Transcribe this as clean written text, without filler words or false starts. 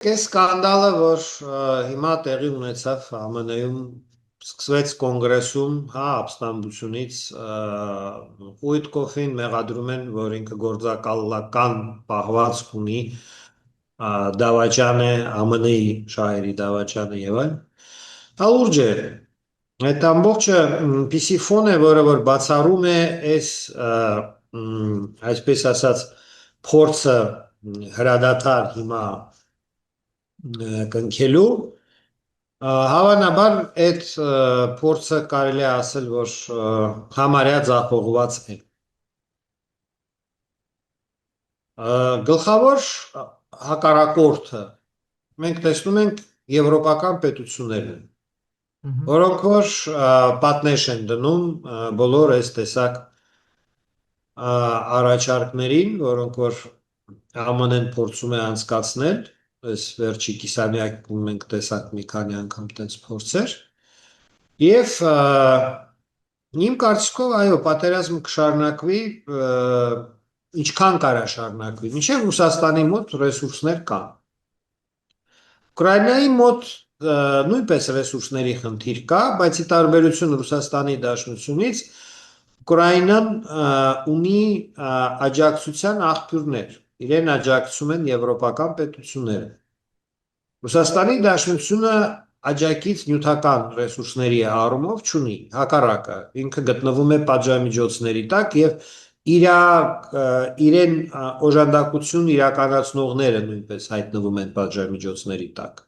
Կես սկանդալը, որ հիմա տեղի ունեցավ ԱՄՆ-ում, սկսվեց կոնգրեսում, հա, ապստամբությունից Ուիտկոֆին մեղադրում են, որ ինքը գործակալական պահվածք ունի, դավաճան է, ԱՄՆ-ի շահերի դավաճանը եւ այլն։ Հա լուրջ է։ Այդ ամբողջը պիսի ֆոն է, որը որ բացառում է այս այսպես ասած փորձը հրադադար հիմա կնքելու հավանաբար այդ փորձը կարելի է ասել, որ համարյա ձախողված է։ Գլխավոր հակառակորդը մենք տեսնում ենք եվրոպական պետություններն, որոնք որ պատնեշ են դնում բոլոր այս տեսակ առաջարկներին, որոնք որ ԱՄՆ-ն փորձում է անցկացնել, այս վերջի կիսամյակում մենք տեսանք մի քանի անգամ տենց փորձեր, եւ իմ կարծիքով այո, պատերազմը կշարունակվի, ինչքան կարա շարունակվի, մինչև Ռուսաստանի մոտ ռեսուրսներ կան։ Ուկրաինայի մոտ նույնպես ռեսուրսների խնդիր կա, բայց ի տարբերություն Ռուսաստանի Դաշնությունից Ուկրաինան ունի աջակցության աղբյուրներ, իրեն աջակցում են եվրոպական պետությունները։ Ռուսաստանի Դաշնությունը աջակից նյութական ռեսուրսների առումով չունի, հակառակը, ինքը գտնվում է պատժամիջոցների տակ եւ իրեն օժանդակություն իրականացնողները նույնպես հայտնվում են պատժամիջոցների տակ։